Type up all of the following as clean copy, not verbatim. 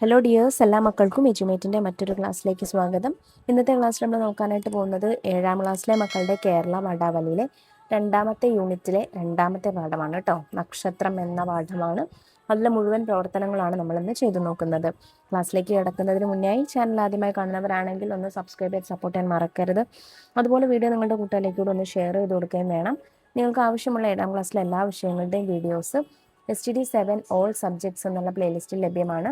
Hello dears, എല്ലാ മക്കൾക്കും എജ്യുമേറ്റിൻ്റെ മറ്റൊരു ക്ലാസ്സിലേക്ക് സ്വാഗതം. ഇന്നത്തെ ക്ലാസ്സിൽ നമ്മൾ നോക്കാനായിട്ട് പോകുന്നത് 7ാം ക്ലാസ്സിലെ മക്കളുടെ കേരള പാഠാവലിയിലെ 2ാമത്തെ യൂണിറ്റിലെ 2ാമത്തെ പാഠമാണ് കേട്ടോ. നക്ഷത്രം എന്ന പാഠമാണ്. അതിലെ മുഴുവൻ പ്രവർത്തനങ്ങളാണ് നമ്മളിന്ന് ചെയ്തു നോക്കുന്നത്. ക്ലാസ്സിലേക്ക് കിടക്കുന്നതിന് മുന്നായി ചാനൽ ആദ്യമായി കാണുന്നവരാണെങ്കിൽ ഒന്ന് സബ്സ്ക്രൈബ് ചെയ്ത് സപ്പോർട്ട് ചെയ്യാൻ മറക്കരുത്. അതുപോലെ വീഡിയോ നിങ്ങളുടെ കൂട്ടുകാരിലേക്ക് കൂടെ ഒന്ന് ഷെയർ ചെയ്ത് കൊടുക്കുകയും വേണം. നിങ്ങൾക്ക് ആവശ്യമുള്ള 7ാം ക്ലാസ്സിലെ എല്ലാ വിഷയങ്ങളുടെയും വീഡിയോസ് STD7 ഓൾ സബ്ജക്ട്സ് എന്നുള്ള പ്ലേലിസ്റ്റിൽ ലഭ്യമാണ്.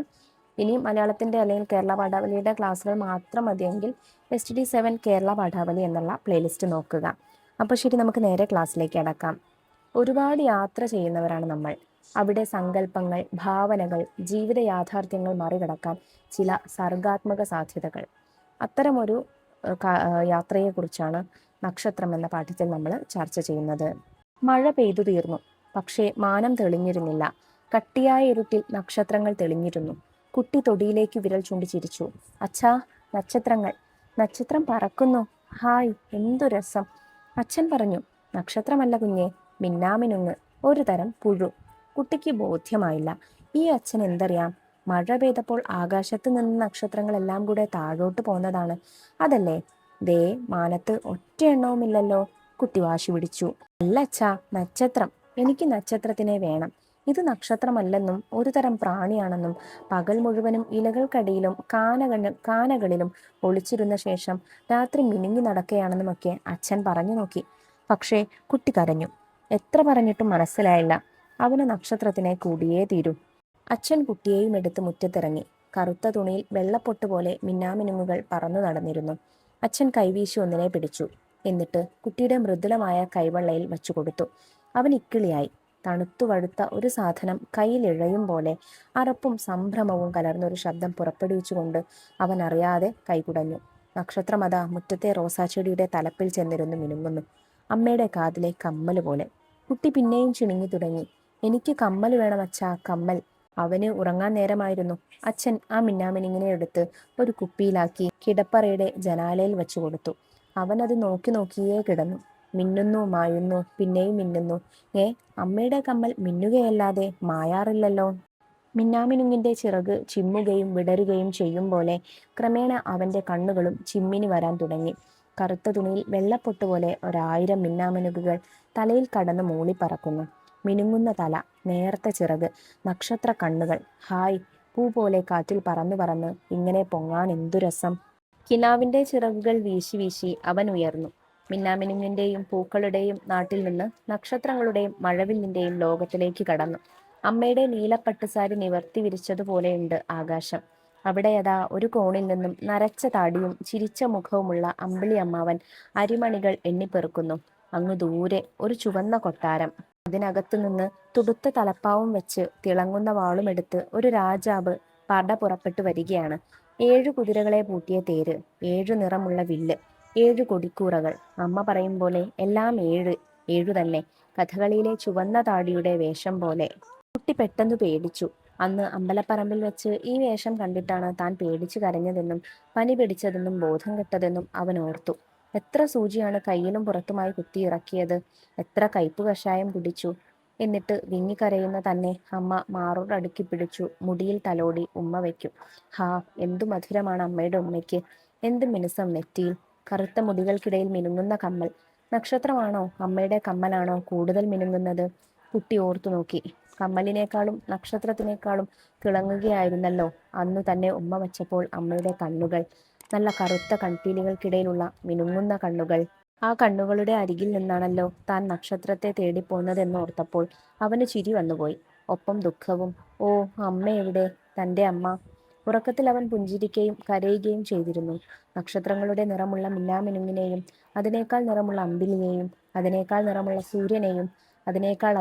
ഇനി മലയാളത്തിൻ്റെ അല്ലെങ്കിൽ കേരള പാഠാവലിയുടെ ക്ലാസ്സുകൾ മാത്രം മതിയെങ്കിൽ STD7 കേരള പാഠാവലി എന്നുള്ള പ്ലേലിസ്റ്റ് നോക്കുക. അപ്പോൾ ശരി, നമുക്ക് നേരെ ക്ലാസ്സിലേക്ക് അടക്കാം. ഒരുപാട് യാത്ര ചെയ്യുന്നവരാണ് നമ്മൾ. അവിടെ സങ്കല്പങ്ങൾ, ഭാവനകൾ, ജീവിത യാഥാർത്ഥ്യങ്ങൾ മറികടക്കാൻ ചില സർഗാത്മക സാധ്യതകൾ. അത്തരമൊരു യാത്രയെക്കുറിച്ചാണ് നക്ഷത്രം എന്ന പാഠത്തിൽ നമ്മൾ ചർച്ച ചെയ്യുന്നത്. മഴ പെയ്തു തീർന്നു, പക്ഷേ മാനം തെളിഞ്ഞിരുന്നില്ല. കട്ടിയായ ഇരുട്ടിൽ നക്ഷത്രങ്ങൾ തെളിഞ്ഞിരുന്നു. കുട്ടി തൊടിയിലേക്ക് വിരൽ ചൂണ്ടി ചിരിച്ചു. അച്ഛാ, നക്ഷത്രങ്ങൾ! നക്ഷത്രം പറക്കുന്നു! ഹായ്, എന്തു രസം! അച്ഛൻ പറഞ്ഞു. നക്ഷത്രമല്ല കുഞ്ഞെ, മിന്നാമിനുങ്ങ്, ഒരു തരം പുഴു. കുട്ടിക്ക് ബോധ്യമായില്ല. ഈ അച്ഛൻ എന്തറിയാം? മഴ പെയ്തപ്പോൾ ആകാശത്ത് നിന്ന് നക്ഷത്രങ്ങളെല്ലാം കൂടെ താഴോട്ട് പോന്നതാണ്. അതല്ലേ? ദേ, മാനത്ത് ഒറ്റ എണ്ണവുമില്ലല്ലോ. കുട്ടി വാശി പിടിച്ചു. അല്ല അച്ഛാ, നക്ഷത്രം. എനിക്ക് നക്ഷത്രത്തിനെ വേണം. ഇത് നക്ഷത്രമല്ലെന്നും ഒരു തരം പ്രാണിയാണെന്നും പകൽ മുഴുവനും ഇലകൾക്കടിയിലും കാനകളിലും ഒളിച്ചിരുന്ന ശേഷം രാത്രി മിനുങ്ങി നടക്കുകയാണെന്നുമൊക്കെ അച്ഛൻ പറഞ്ഞു നോക്കി. പക്ഷേ കുട്ടി കരഞ്ഞു. എത്ര പറഞ്ഞിട്ടും മനസ്സിലായില്ല. അവന് നക്ഷത്രത്തിനെ കൂടിയേ തീരൂ. അച്ഛൻ കുട്ടിയെയും എടുത്ത് മുറ്റത്തിറങ്ങി. കറുത്ത തുണിയിൽ വെള്ളപ്പൊട്ട് പോലെ മിന്നാമിനുങ്ങുകൾ പറന്നു നടന്നിരുന്നു. അച്ഛൻ കൈവീശി ഒന്നിനെ പിടിച്ചു. എന്നിട്ട് കുട്ടിയുടെ മൃദുലമായ കൈവെള്ളയിൽ വച്ചു കൊടുത്തു. അവൻ ഇക്കിളിയായി. തണുത്തു വഴുത്ത ഒരു സാധനം കയ്യിലിഴയും പോലെ അറപ്പും സംഭ്രമവും കലർന്നൊരു ശബ്ദം പുറപ്പെടുവിച്ചുകൊണ്ട് അവൻ അറിയാതെ കൈകുടഞ്ഞു. നക്ഷത്രമതാ മുറ്റത്തെ റോസാച്ചെടിയുടെ തലപ്പിൽ ചെന്നിരുന്നു മിനുങ്ങുന്നു. അമ്മയുടെ കാതിലെ കമ്മൽ പോലെ. കുട്ടി പിന്നെയും ചിണുങ്ങി തുടങ്ങി. എനിക്ക് കമ്മൽ വേണം അച്ഛാ, കമ്മൽ. അവന് ഉറങ്ങാൻ നേരമായിരുന്നു. അച്ഛൻ ആ മിന്നാമിനിങ്ങിനെ എടുത്ത് ഒരു കുപ്പിയിലാക്കി കിടപ്പറയുടെ ജനാലയിൽ വെച്ചു കൊടുത്തു. അവനത് നോക്കി നോക്കിയേ കിടന്നു. മിന്നുന്നു, മായുന്നു, പിന്നെയും മിന്നുന്നു. അമ്മയുടെ കമ്മൽ മിന്നുകയല്ലാതെ മായാറില്ലല്ലോ. മിന്നാമിനുങ്ങിന്റെ ചിറക് ചിമ്മുകയും വിടരുകയും ചെയ്യും പോലെ ക്രമേണ അവന്റെ കണ്ണുകളും ചിമ്മിനി വരാൻ തുടങ്ങി. കറുത്ത തുണിയിൽ വെള്ളപ്പൊട്ട് പോലെ 1000 മിന്നാമിനുകുകൾ തലയിൽ കടന്ന് മൂളിപ്പറക്കുന്നു. മിനുങ്ങുന്ന തല, നേർത്ത ചിറക്, നക്ഷത്ര കണ്ണുകൾ. ഹായ്, പൂ പോലെ കാറ്റിൽ പറന്നു പറന്ന് ഇങ്ങനെ പൊങ്ങാൻ എന്തു രസം! കിനാവിന്റെ ചിറകുകൾ വീശി വീശി അവൻ ഉയർന്നു. മിന്നാമിനുങ്ങിന്റെയും പൂക്കളുടെയും നാട്ടിൽ നിന്ന് നക്ഷത്രങ്ങളുടെയും മഴവില്ലിന്റെയും ലോകത്തിലേക്ക് കടന്നു. അമ്മയുടെ നീലപ്പട്ടുസാരി നിവർത്തി വിരിച്ചതുപോലെയുണ്ട് ആകാശം. അവിടെയതാ ഒരു കോണിൽ നിന്നും നരച്ച താടിയും ചിരിച്ച മുഖവുമുള്ള അമ്പിളി അമ്മാവൻ അരിമണികൾ എണ്ണിപ്പെറുക്കുന്നു. അങ്ങ് ദൂരെ ഒരു ചുവന്ന കൊട്ടാരം. അതിനകത്തു നിന്ന് തുടുത്ത തലപ്പാവും വെച്ച് തിളങ്ങുന്ന വാളുമെടുത്ത് ഒരു രാജാവ് പട പുറപ്പെട്ടു വരികയാണ്. 7 കുതിരകളെ പൂട്ടിയ തേര്, 7 നിറമുള്ള വില്ല്, 7 കൊടിക്കൂറകൾ. അമ്മ പറയും പോലെ എല്ലാം 7 തന്നെ. കഥകളിയിലെ ചുവന്ന താടിയുടെ വേഷം പോലെ. കുട്ടി പെട്ടെന്ന് പേടിച്ചു. അന്ന് അമ്പലപ്പറമ്പിൽ വെച്ച് ഈ വേഷം കണ്ടിട്ടാണ് താൻ പേടിച്ചു കരഞ്ഞതെന്നും പനി പിടിച്ചതെന്നും ബോധം കെട്ടതെന്നും അവൻ ഓർത്തു. എത്ര സൂചിയാണ് കയ്യിലും പുറത്തുമായി കുത്തിയിറക്കിയത്! എത്ര കയ്പു കഷായം കുടിച്ചു! എന്നിട്ട് വിങ്ങിക്കരയുന്ന തന്നെ അമ്മ മാറോടടുക്കി പിടിച്ചു മുടിയിൽ തലോടി ഉമ്മ വയ്ക്കും. ഹാ, എന്തു മധുരമാണ് അമ്മയുടെ ഉമ്മയ്ക്ക്! എന്ത് മിനുസം നെറ്റിയിൽ! കറുത്ത മുടികൾക്കിടയിൽ മിനുങ്ങുന്ന കമ്മൽ. നക്ഷത്രമാണോ അമ്മയുടെ കമ്മലാണോ കൂടുതൽ മിനുങ്ങുന്നത്? കുട്ടി ഓർത്തു നോക്കി. കമ്മലിനേക്കാളും നക്ഷത്രത്തിനേക്കാളും തിളങ്ങുകയായിരുന്നല്ലോ അന്നു തന്നെ ഉമ്മ വച്ചപ്പോൾ അമ്മയുടെ കണ്ണുകൾ. നല്ല കറുത്ത കൺപീലികൾക്കിടയിലുള്ള മിനുങ്ങുന്ന കണ്ണുകൾ. ആ കണ്ണുകളുടെ അരികിൽ നിന്നാണല്ലോ താൻ നക്ഷത്രത്തെ തേടിപ്പോന്നതെന്നോർത്തപ്പോൾ അവന് ചിരി വന്നുപോയി, ഒപ്പം ദുഃഖവും. ഓ, അമ്മ എവിടെ? തൻ്റെ അമ്മ! ഉറക്കത്തിൽ അവൻ പുഞ്ചിരിക്കുകയും കരയുകയും ചെയ്തിരുന്നു. നക്ഷത്രങ്ങളുടെ നിറമുള്ള മിന്നാമിനുങ്ങിനെയും അതിനേക്കാൾ നിറമുള്ള അമ്പിളിയെയും അതിനേക്കാൾ നിറമുള്ള സൂര്യനെയും അതിനേക്കാൾ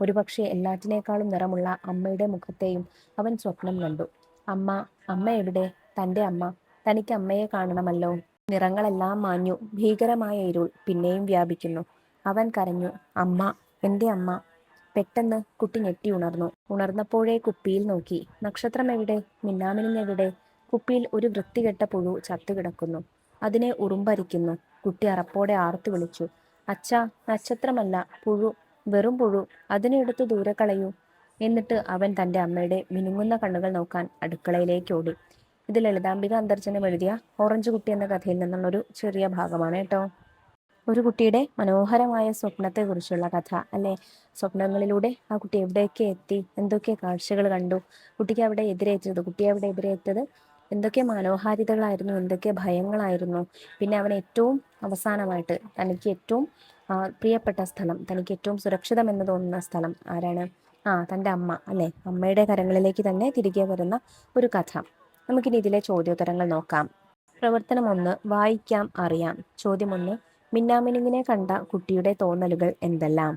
ഒരുപക്ഷെ എല്ലാറ്റിനേക്കാളും നിറമുള്ള അമ്മയുടെ മുഖത്തെയും അവൻ സ്വപ്നം കണ്ടു. അമ്മ, അമ്മ എവിടെ? തൻ്റെ അമ്മ! തനിക്ക് അമ്മയെ കാണണമല്ലോ. നിറങ്ങളെല്ലാം മാഞ്ഞു. ഭീകരമായ ഇരുൾ പിന്നെയും വ്യാപിക്കുന്നു. അവൻ കരഞ്ഞു. അമ്മ, എൻ്റെ അമ്മ! പെട്ടെന്ന് കുട്ടി ഞെട്ടി ഉണർന്നു. ഉണർന്നപ്പോഴേ കുപ്പിയിൽ നോക്കി. നക്ഷത്രം എവിടെ? മിന്നാമിനുങ്ങെവിടെ? കുപ്പിയിൽ ഒരു വൃത്തികെട്ട പുഴു ചത്തുകിടക്കുന്നു. അതിനെ ഉറുമ്പരിക്കുന്നു. കുട്ടി അറപ്പോടെ ആർത്തു വിളിച്ചു. അച്ഛാ, നക്ഷത്രമല്ല, പുഴു! വെറും പുഴു! അതിനെ എടുത്ത് ദൂരെ കളയൂ. എന്നിട്ട് അവൻ തൻ്റെ അമ്മയുടെ മിനുങ്ങുന്ന കണ്ണുകൾ നോക്കാൻ അടുക്കളയിലേക്ക് ഓടി. ഇത് ലളിതാംബിക അന്തർജനം എഴുതിയ ഓറഞ്ച് കുട്ടി എന്ന കഥയിൽ നിന്നുള്ളൊരു ചെറിയ ഭാഗമാണ് കേട്ടോ. ഒരു കുട്ടിയുടെ മനോഹരമായ സ്വപ്നത്തെക്കുറിച്ചുള്ള കഥ അല്ലേ. സ്വപ്നങ്ങളിലൂടെ ആ കുട്ടി എവിടെയൊക്കെ എത്തി, എന്തൊക്കെ കാഴ്ചകൾ കണ്ടു, കുട്ടിയെ അവിടെ എതിരേറ്റത് എന്തൊക്കെ മനോഹാരിതകളായിരുന്നു, എന്തൊക്കെ ഭയങ്ങളായിരുന്നു. പിന്നെ അവൻ ഏറ്റവും അവസാനമായിട്ട് തനിക്ക് ഏറ്റവും പ്രിയപ്പെട്ട സ്ഥലം, തനിക്ക് ഏറ്റവും സുരക്ഷിതമെന്ന് തോന്നുന്ന സ്ഥലം ആരാണ്? തൻ്റെ അമ്മ അല്ലേ. അമ്മയുടെ കരങ്ങളിലേക്ക് തന്നെ തിരികെ വരുന്ന ഒരു കഥ. നമുക്കിനി ഇതിലെ ചോദ്യോത്തരങ്ങൾ നോക്കാം. പ്രവർത്തനം 1, വായിക്കാം അറിയാം. ചോദ്യം 1, മിന്നാമിനുങ്ങിനെ കണ്ട കുട്ടിയുടെ തോന്നലുകൾ എന്തെല്ലാം?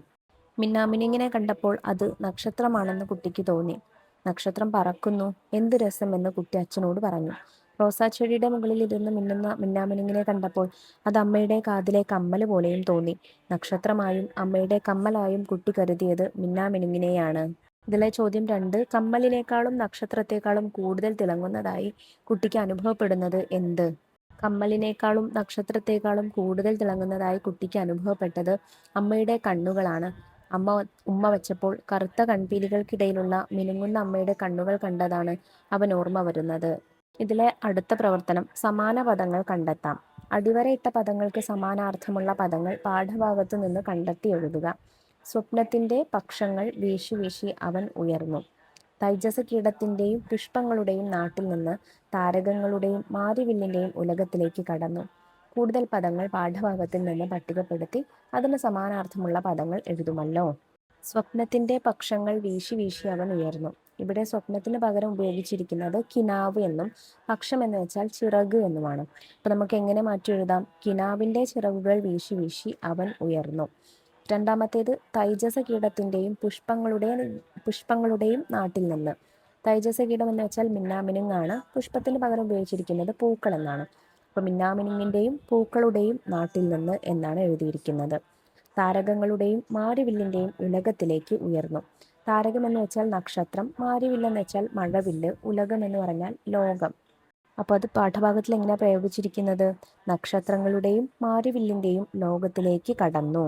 മിന്നാമിനുങ്ങിനെ കണ്ടപ്പോൾ അത് നക്ഷത്രമാണെന്ന് കുട്ടിക്ക് തോന്നി. നക്ഷത്രം പറക്കുന്നു, എന്ത് രസം എന്ന് കുട്ടി അച്ഛനോട് പറഞ്ഞു. റോസാച്ചെടിയുടെ മുകളിൽ ഇരുന്ന് മിന്നുന്ന മിന്നാമിനുങ്ങിനെ കണ്ടപ്പോൾ അത് അമ്മയുടെ കാതിലെ കമ്മൽ പോലെയും തോന്നി. നക്ഷത്രമായും അമ്മയുടെ കമ്മലായും കുട്ടി കരുതിയത് മിന്നാമിനുങ്ങിനെയാണ്. ഇതിലെ ചോദ്യം 2, കമ്മലിനേക്കാളും നക്ഷത്രത്തെക്കാളും കൂടുതൽ തിളങ്ങുന്നതായി കുട്ടിക്ക് അനുഭവപ്പെടുന്നത് എന്ത്? കമ്മലിനേക്കാളും നക്ഷത്രത്തെക്കാളും കൂടുതൽ തിളങ്ങുന്നതായി കുട്ടിക്ക് അനുഭവപ്പെട്ടത് അമ്മയുടെ കണ്ണുകളാണ്. ഉമ്മ വച്ചപ്പോൾ കറുത്ത കൺപീലികൾക്കിടയിലുള്ള മിനുങ്ങുന്ന അമ്മയുടെ കണ്ണുകൾ കണ്ടതാണ് അവൻ ഓർമ്മ വരുന്നത്. ഇതിലെ അടുത്ത പ്രവർത്തനം സമാന പദങ്ങൾ കണ്ടെത്താം. അടിവരയിട്ട പദങ്ങൾക്ക് സമാനാർത്ഥമുള്ള പദങ്ങൾ പാഠഭാഗത്തു നിന്ന് കണ്ടെത്തി എഴുതുക. സ്വപ്നത്തിന്റെ പക്ഷങ്ങൾ വീശി വീശി അവൻ ഉയർന്നു. തൈജസകീടത്തിന്റെയും പുഷ്പങ്ങളുടെയും നാട്ടിൽ നിന്ന് താരകങ്ങളുടെയും മാരിവില്ലിന്റെയും ഉലകത്തിലേക്ക് കടന്നു. കൂടുതൽ പദങ്ങൾ പാഠഭാഗത്തിൽ നിന്ന് പട്ടികപ്പെടുത്തി അതിന് സമാനാർത്ഥമുള്ള പദങ്ങൾ എഴുതുമല്ലോ. സ്വപ്നത്തിന്റെ പക്ഷങ്ങൾ വീശി വീശി അവൻ ഉയർന്നു. ഇവിടെ സ്വപ്നത്തിന് പകരം ഉപയോഗിച്ചിരിക്കുന്നത് കിനാവ് എന്നും പക്ഷം എന്ന് വെച്ചാൽ ചിറക് എന്നുമാണ്. അപ്പൊ നമുക്ക് എങ്ങനെ മാറ്റി എഴുതാം? കിനാവിന്റെ ചിറകുകൾ വീശി വീശി അവൻ ഉയർന്നു. രണ്ടാമത്തേത് തൈജസകീടത്തിന്റെയും പുഷ്പങ്ങളുടെയും നാട്ടിൽ നിന്ന്. തൈജസകീടം എന്ന് വെച്ചാൽ മിന്നാമിനുങ്ങാണ്. പുഷ്പത്തിന് പകരം ഉപയോഗിച്ചിരിക്കുന്നത് പൂക്കൾ എന്നാണ്. അപ്പൊ മിന്നാമിനുങ്ങിന്റെയും പൂക്കളുടെയും നാട്ടിൽ നിന്ന് എന്നാണ് എഴുതിയിരിക്കുന്നത്. താരകങ്ങളുടെയും മാരിവില്ലിന്റെയും ഉലകത്തിലേക്ക് ഉയർന്നു. താരകം എന്ന് വെച്ചാൽ നക്ഷത്രം, മാരിവില്ലെന്ന് വെച്ചാൽ മഴവില്ല്, ഉലകം എന്ന് പറഞ്ഞാൽ ലോകം. അപ്പോൾ അത് പാഠഭാഗത്തിൽ എങ്ങനെയാണ് പ്രയോഗിച്ചിരിക്കുന്നത്? നക്ഷത്രങ്ങളുടെയും മാരിവില്ലിന്റെയും ലോകത്തിലേക്ക് കടന്നു.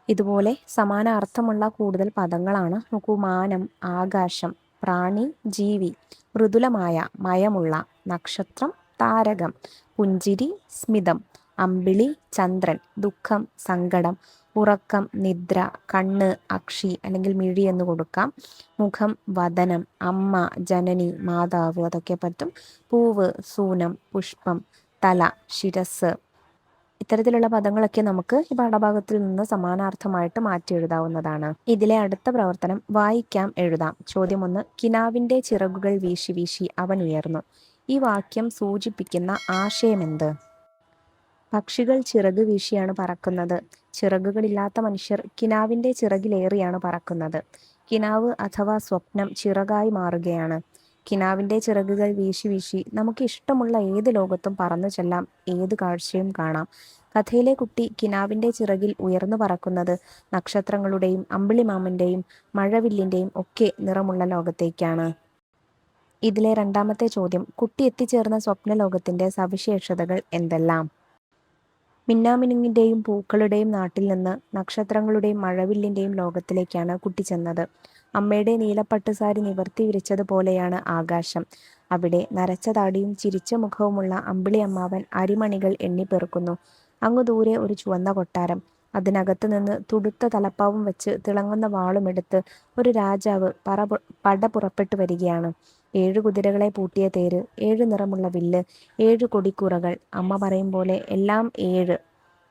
ഇതുപോലെ സമാന അർത്ഥമുള്ള കൂടുതൽ പദങ്ങളാണ്. നോക്കൂ, മാനം, ആകാശം, പ്രാണി, ജീവി, മൃദുലമായ, മയമുള്ള, നക്ഷത്രം, താരകം, പുഞ്ചിരി, സ്മിതം, അമ്പിളി, ചന്ദ്രൻ, ദുഃഖം, സങ്കടം, ഉറക്കം, നിദ്ര, കണ്ണ്, അക്ഷി അല്ലെങ്കിൽ മിഴി എന്ന് കൊടുക്കാം, മുഖം, വദനം, അമ്മ, ജനനി, മാതാവ്, അതൊക്കെ പറ്റും, പൂവ്, സൂനം, പുഷ്പം, തല, ശിരസ്. ഇത്തരത്തിലുള്ള പദങ്ങളൊക്കെ നമുക്ക് ഈ പാഠഭാഗത്തിൽ നിന്ന് സമാനാർത്ഥമായിട്ട് മാറ്റി എഴുതാവുന്നതാണ്. ഇതിലെ അടുത്ത പ്രവർത്തനം വായിക്കാം എഴുതാം. ചോദ്യം 1, കിനാവിന്റെ ചിറകുകൾ വീശി വീശി അവൻ ഉയർന്നു. ഈ വാക്യം സൂചിപ്പിക്കുന്ന ആശയമെന്ത്? പക്ഷികൾ ചിറക് വീശിയാണ് പറക്കുന്നത്. ചിറകുകളില്ലാത്ത മനുഷ്യർ കിനാവിന്റെ ചിറകിലേറിയാണ് പറക്കുന്നത്. കിനാവ് അഥവാ സ്വപ്നം ചിറകായി മാറുകയാണ്. കിനാവിന്റെ ചിറകുകൾ വീശി വീശി നമുക്ക് ഇഷ്ടമുള്ള ഏത് ലോകത്തും പറന്നു ചെല്ലാം, ഏത് കാഴ്ചയും കാണാം. കഥയിലെ കുട്ടി കിനാവിന്റെ ചിറകിൽ ഉയർന്നു പറക്കുന്നത് നക്ഷത്രങ്ങളുടെയും അമ്പിളിമാമന്റെയും മഴവില്ലിന്റെയും ഒക്കെ നിറമുള്ള ലോകത്തേക്കാണ്. ഇതിലെ രണ്ടാമത്തെ ചോദ്യം, കുട്ടി എത്തിച്ചേർന്ന സ്വപ്നലോകത്തിന്റെ സവിശേഷതകൾ എന്തെല്ലാം? മിന്നാമിനുങ്ങിന്റെയും പൂക്കളുടെയും നാട്ടിൽ നിന്ന് നക്ഷത്രങ്ങളുടെയും മഴവില്ലിന്റെയും ലോകത്തിലേക്കാണ് കുട്ടി ചെന്നത്. അമ്മയുടെ നീലപ്പട്ട് സാരി നിവർത്തി വിരിച്ചതുപോലെയാണ് ആകാശം. അവിടെ നരച്ച താടിയും ചിരിച്ച മുഖവുമുള്ള അമ്പിളി അമ്മാവൻ അരിമണികൾ എണ്ണിപ്പെറുക്കുന്നു. അങ്ങു ദൂരെ ഒരു ചുവന്ന കൊട്ടാരം. അതിനകത്ത് നിന്ന് തുടുത്ത തലപ്പാവും വെച്ച് തിളങ്ങുന്ന വാളുമെടുത്ത് ഒരു രാജാവ് പട പുറപ്പെട്ടു വരികയാണ്. 7 കുതിരകളെ പൂട്ടിയ തേര്, 7 നിറമുള്ള വില്ല്, 7 കൊടിക്കൂറകൾ. അമ്മ പറയും പോലെ എല്ലാം 7.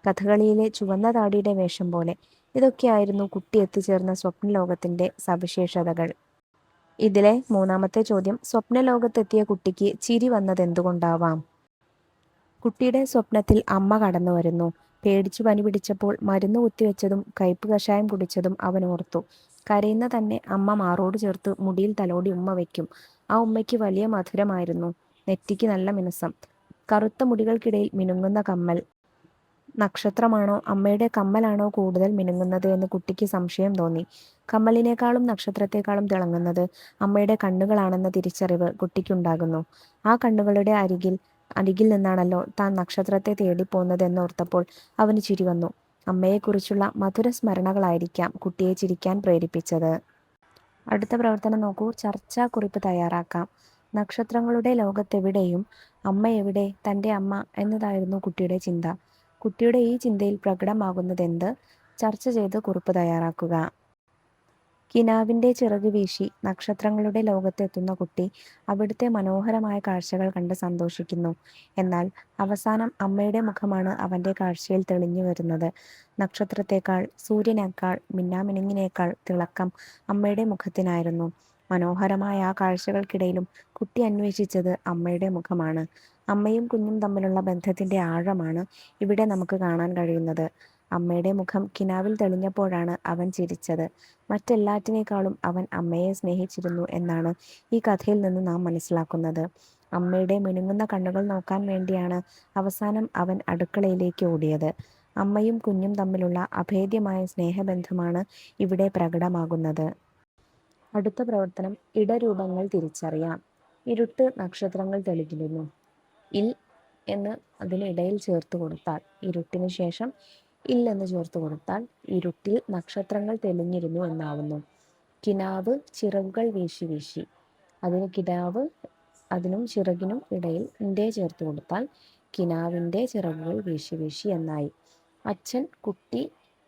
കഥകളിയിലെ ചുവന്ന താടിയുടെ വേഷം പോലെ. ഇതൊക്കെയായിരുന്നു കുട്ടി എത്തിച്ചേർന്ന സ്വപ്നലോകത്തിന്റെ സവിശേഷതകൾ. ഇതിലെ മൂന്നാമത്തെ ചോദ്യം, സ്വപ്നലോകത്തെത്തിയ കുട്ടിക്ക് ചിരി വന്നത് എന്തുകൊണ്ടാവാം? കുട്ടിയുടെ സ്വപ്നത്തിൽ അമ്മ കടന്നു വരുന്നു. പേടിച്ചു പനി പിടിച്ചപ്പോൾ മരുന്ന് കുത്തിവെച്ചതും കയ്പ് കഷായം കുടിച്ചതും അവൻ ഓർത്തു. കരയുന്ന തന്നെ അമ്മ മാറോട് ചേർത്ത് മുടിയിൽ തലോടി ഉമ്മ വയ്ക്കും. ആ ഉമ്മയ്ക്ക് വലിയ മധുരമായിരുന്നു. നെറ്റിക്ക് നല്ല മിനുസം. കറുത്ത മുടികൾക്കിടയിൽ മിനുങ്ങുന്ന കമ്മൽ. നക്ഷത്രമാണോ അമ്മയുടെ കമ്മലാണോ കൂടുതൽ മിനുങ്ങുന്നത് എന്ന് കുട്ടിക്ക് സംശയം തോന്നി. കമ്മലിനേക്കാളും നക്ഷത്രത്തെക്കാളും തിളങ്ങുന്നത് അമ്മയുടെ കണ്ണുകളാണെന്ന തിരിച്ചറിവ് കുട്ടിക്കുണ്ടാകുന്നു. ആ കണ്ണുകളുടെ അരികിൽ നിന്നാണല്ലോ താൻ നക്ഷത്രത്തെ തേടിപ്പോകുന്നത് എന്നോർത്തപ്പോൾ അവന് ചിരി വന്നു. അമ്മയെക്കുറിച്ചുള്ള മധുര സ്മരണകളായിരിക്കാം കുട്ടിയെ ചിരിക്കാൻ പ്രേരിപ്പിച്ചത്. അടുത്ത പ്രവർത്തനം നോക്കൂ. ചർച്ചാക്കുറിപ്പ് തയ്യാറാക്കാം. നക്ഷത്രങ്ങളുടെ ലോകത്തെവിടെയും അമ്മ എവിടെ, തൻ്റെ അമ്മ എന്നതായിരുന്നു കുട്ടിയുടെ ചിന്ത. കുട്ടിയുടെ ഈ ചിന്തയിൽ പ്രകടമാകുന്നതെന്ത്? ചർച്ച ചെയ്ത് കുറിപ്പ് തയ്യാറാക്കുക. കിനാവിൻ്റെ ചിറക് വീശി നക്ഷത്രങ്ങളുടെ ലോകത്തെത്തുന്ന കുട്ടി അവിടുത്തെ മനോഹരമായ കാഴ്ചകൾ കണ്ട് സന്തോഷിക്കുന്നു. എന്നാൽ അവസാനം അമ്മയുടെ മുഖമാണ് അവൻ്റെ കാഴ്ചയിൽ തെളിഞ്ഞു വരുന്നത്. നക്ഷത്രത്തേക്കാൾ, സൂര്യനേക്കാൾ, മിന്നാമിനുങ്ങിനേക്കാൾ തിളക്കം അമ്മയുടെ മുഖത്തിനായിരുന്നു. മനോഹരമായ ആ കാഴ്ചകൾക്കിടയിലും കുട്ടി അന്വേഷിച്ചത് അമ്മയുടെ മുഖമാണ്. അമ്മയും കുഞ്ഞും തമ്മിലുള്ള ബന്ധത്തിൻ്റെ ആഴമാണ് ഇവിടെ നമുക്ക് കാണാൻ കഴിയുന്നത്. അമ്മയുടെ മുഖം കിനാവിൽ തെളിഞ്ഞപ്പോഴാണ് അവൻ ചിരിച്ചത്. മറ്റെല്ലാറ്റിനേക്കാളും അവൻ അമ്മയെ സ്നേഹിച്ചിരുന്നു എന്നാണ് ഈ കഥയിൽ നിന്ന് നാം മനസ്സിലാക്കുന്നത്. അമ്മയുടെ മിനുങ്ങുന്ന കണ്ണുകൾ നോക്കാൻ വേണ്ടിയാണ് അവസാനം അവൻ അടുക്കളയിലേക്ക് ഓടിയത്. അമ്മയും കുഞ്ഞും തമ്മിലുള്ള അഭേദ്യമായ സ്നേഹബന്ധമാണ് ഇവിടെ പ്രകടമാകുന്നത്. അടുത്ത പ്രവർത്തനം ഇടരൂപങ്ങൾ തിരിച്ചറിയാം. ഇരുട്ട് നക്ഷത്രങ്ങൾ തെളിഞ്ഞിരുന്നു. ഇൽ എന്ന് അതിനിടയിൽ ചേർത്ത് കൊടുത്താൽ, ഇരുട്ടിന് ശേഷം ഇൽ എന്ന് ചേർത്ത് കൊടുത്താൽ ഇരുട്ടിൽ നക്ഷത്രങ്ങൾ തെളിഞ്ഞിരുന്നു എന്നാവുന്നു. കിനാവ് ചിറകുകൾ വീശി വീശി, അതിന് കിനാവ്, അതിനും ചിറകിനും ഇടയിൽ ഇൻ്റെ ചേർത്ത് കൊടുത്താൽ കിനാവിൻ്റെ ചിറകുകൾ വീശി വീശി എന്നായി. അച്ഛൻ കുട്ടി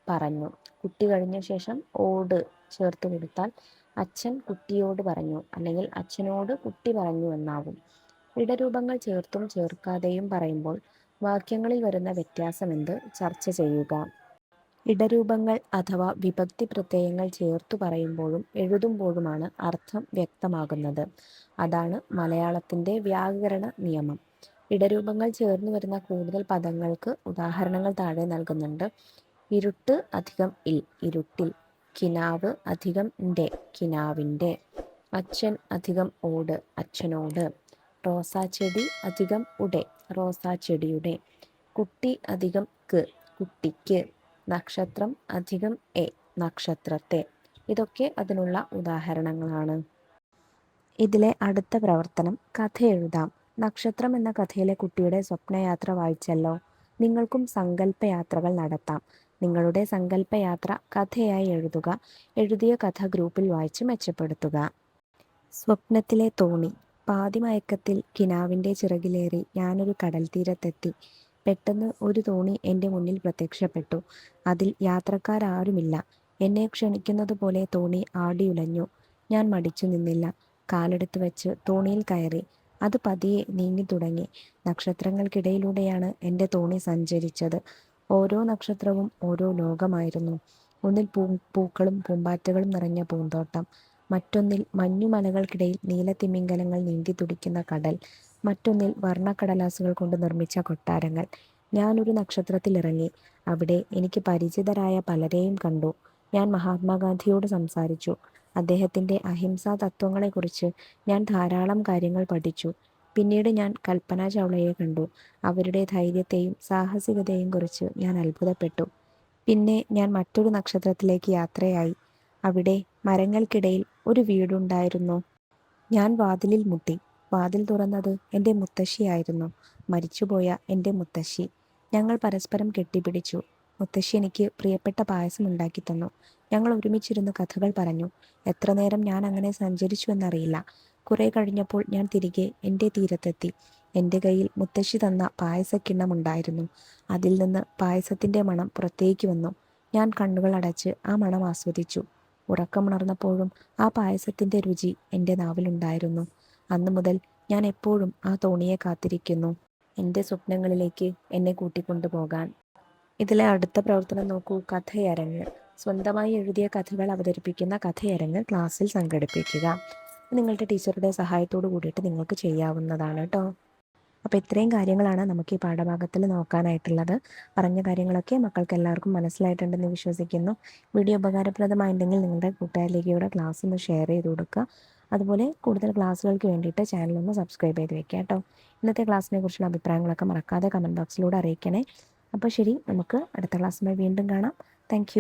പറഞ്ഞു, കുട്ടി കഴിഞ്ഞ ശേഷം ഓട് ചേർത്ത് കൊടുത്താൽ അച്ഛൻ കുട്ടിയോട് പറഞ്ഞു, അല്ലെങ്കിൽ അച്ഛനോട് കുട്ടി പറഞ്ഞു എന്നാവും. ഇടരൂപങ്ങൾ ചേർത്തും ചേർക്കാതെയും പറയുമ്പോൾ വാക്യങ്ങളിൽ വരുന്ന വ്യത്യാസമെന്ത്? ചർച്ച ചെയ്യുക. ഇടരൂപങ്ങൾ അഥവാ വിഭക്തി പ്രത്യയങ്ങൾ ചേർത്തു പറയുമ്പോഴും എഴുതുമ്പോഴുമാണ് അർത്ഥം വ്യക്തമാകുന്നത്. അതാണ് മലയാളത്തിൻ്റെ വ്യാകരണ നിയമം. ഇടരൂപങ്ങൾ ചേർന്ന് വരുന്ന കൂടുതൽ പദങ്ങൾക്ക് ഉദാഹരണങ്ങൾ താഴെ നൽകുന്നുണ്ട്. ഇരുട്ട് അധികം ഇൽ, ഇരുട്ടിൽ. കിനാവ് അധികം ൻ്റെ, കിനാവിൻ്റെ. അച്ഛൻ അധികം ഓട്, അച്ഛനോട്. റോസാച്ചെടി അധികം ഉടെ, റോസാച്ചെടിയുടെ. കുട്ടി അധികം ക്ക്, കുട്ടിക്ക്. നക്ഷത്രം അധികം എ, നക്ഷത്രത്തെ. ഇതൊക്കെ അതിനുള്ള ഉദാഹരണങ്ങളാണ്. ഇതിലെ അടുത്ത പ്രവർത്തനം കഥ എഴുതാം. നക്ഷത്രം എന്ന കഥയിലെ കുട്ടിയുടെ സ്വപ്നയാത്ര വായിച്ചല്ലോ. നിങ്ങൾക്കും സങ്കല്പയാത്രകൾ നടത്താം. നിങ്ങളുടെ സങ്കല്പയാത്ര കഥയായി എഴുതുക. എഴുതിയ കഥ ഗ്രൂപ്പിൽ വായിച്ച് മെച്ചപ്പെടുത്തുക. സ്വപ്നത്തിലെ തോണി. പാതിമയക്കത്തിൽ കിനാവിൻ്റെ ചിറകിലേറി ഞാനൊരു കടൽ തീരത്തെത്തി. പെട്ടെന്ന് ഒരു തോണി എൻ്റെ മുന്നിൽ പ്രത്യക്ഷപ്പെട്ടു. അതിൽ യാത്രക്കാരാരുമില്ല. എന്നെ ക്ഷണിക്കുന്നത് പോലെ തോണി ആടിയുലഞ്ഞു. ഞാൻ മടിച്ചു നിന്നില്ല. കാലെടുത്ത് വെച്ച് തോണിയിൽ കയറി. അത് പതിയെ നീങ്ങി തുടങ്ങി. നക്ഷത്രങ്ങൾക്കിടയിലൂടെയാണ് എൻ്റെ തോണി സഞ്ചരിച്ചത്. ഓരോ നക്ഷത്രവും ഓരോ ലോകമായിരുന്നു. ഒന്നിൽ പൂക്കളും പൂമ്പാറ്റകളും നിറഞ്ഞ പൂന്തോട്ടം, മറ്റൊന്നിൽ മഞ്ഞുമലകൾക്കിടയിൽ നീലത്തിമിംഗലങ്ങൾ നീന്തി തുടിക്കുന്ന കടൽ, മറ്റൊന്നിൽ വർണ്ണക്കടലാസുകൾ കൊണ്ട് നിർമ്മിച്ച കൊട്ടാരങ്ങൾ. ഞാനൊരു നക്ഷത്രത്തിലിറങ്ങി. അവിടെ എനിക്ക് പരിചിതരായ പലരെയും കണ്ടു. ഞാൻ മഹാത്മാഗാന്ധിയോട് സംസാരിച്ചു. അദ്ദേഹത്തിൻ്റെ അഹിംസാ തത്വങ്ങളെക്കുറിച്ച് ഞാൻ ധാരാളം കാര്യങ്ങൾ പഠിച്ചു. പിന്നീട് ഞാൻ കൽപ്പന ചൗളയെ കണ്ടു. അവരുടെ ധൈര്യത്തെയും സാഹസികതയെയും കുറിച്ച് ഞാൻ അത്ഭുതപ്പെട്ടു. പിന്നെ ഞാൻ മറ്റൊരു നക്ഷത്രത്തിലേക്ക് യാത്രയായി. അവിടെ മരങ്ങൾക്കിടയിൽ ഒരു വീടുണ്ടായിരുന്നു. ഞാൻ വാതിലിൽ മുട്ടി. വാതിൽ തുറന്നത് എൻ്റെ മുത്തശ്ശിയായിരുന്നു, മരിച്ചുപോയ എൻ്റെ മുത്തശ്ശി. ഞങ്ങൾ പരസ്പരം കെട്ടിപ്പിടിച്ചു. മുത്തശ്ശി എനിക്ക് പ്രിയപ്പെട്ട പായസം ഉണ്ടാക്കി തന്നു. ഞങ്ങൾ ഒരുമിച്ചിരുന്ന് കഥകൾ പറഞ്ഞു. എത്ര നേരം ഞാൻ അങ്ങനെ സഞ്ചരിച്ചു എന്നറിയില്ല. കുറെ കഴിഞ്ഞപ്പോൾ ഞാൻ തിരികെ എൻ്റെ തീരത്തെത്തി. എൻ്റെ കയ്യിൽ മുത്തശ്ശി തന്ന പായസക്കിണ്ണമുണ്ടായിരുന്നു. അതിൽ നിന്ന് പായസത്തിൻ്റെ മണം പുറത്തേക്ക് വന്നു. ഞാൻ കണ്ണുകൾ അടച്ച് ആ മണം ആസ്വദിച്ചു. ഉറക്കമുണർന്നപ്പോഴും ആ പായസത്തിൻ്റെ രുചി എൻ്റെ നാവിലുണ്ടായിരുന്നു. അന്നു മുതൽ ഞാൻ എപ്പോഴും ആ തോണിയെ കാത്തിരിക്കുന്നു, എൻ്റെ സ്വപ്നങ്ങളിലേക്ക് എന്നെ കൂട്ടിക്കൊണ്ടുപോകാൻ. ഇതിലെ അടുത്ത പ്രവർത്തനം നോക്കൂ. കഥയരങ്ങ്. സ്വന്തമായി എഴുതിയ കഥകൾ അവതരിപ്പിക്കുന്ന കഥയരങ്ങ് ക്ലാസ്സിൽ സംഘടിപ്പിക്കുക. നിങ്ങളുടെ ടീച്ചറുടെ സഹായത്തോട് കൂടിയിട്ട് നിങ്ങൾക്ക് ചെയ്യാവുന്നതാണ് കേട്ടോ. അപ്പോൾ ഇത്രയും കാര്യങ്ങളാണ് നമുക്ക് ഈ പാഠഭാഗത്തിൽ നോക്കാനായിട്ടുള്ളത്. പറഞ്ഞ കാര്യങ്ങളൊക്കെ മക്കൾക്ക് എല്ലാവർക്കും മനസ്സിലായിട്ടുണ്ടെന്ന് വിശ്വസിക്കുന്നു. വീഡിയോ ഉപകാരപ്രദമായിട്ടുണ്ടെങ്കിൽ നിങ്ങളുടെ കൂട്ടുകാരിലേക്ക് ഇവിടെ ക്ലാസ് ഒന്ന് ഷെയർ ചെയ്ത് കൊടുക്കുക. അതുപോലെ കൂടുതൽ ക്ലാസ്സുകൾക്ക് വേണ്ടിയിട്ട് ചാനലൊന്ന് സബ്സ്ക്രൈബ് ചെയ്ത് വെക്കുക കേട്ടോ. ഇന്നത്തെ ക്ലാസ്സിനെ കുറിച്ചുള്ള അഭിപ്രായങ്ങളൊക്കെ മറക്കാതെ കമൻറ്റ് ബോക്സിലൂടെ അറിയിക്കണേ. അപ്പോൾ ശരി, നമുക്ക് അടുത്ത ക്ലാസ്സുമായി വീണ്ടും കാണാം. താങ്ക്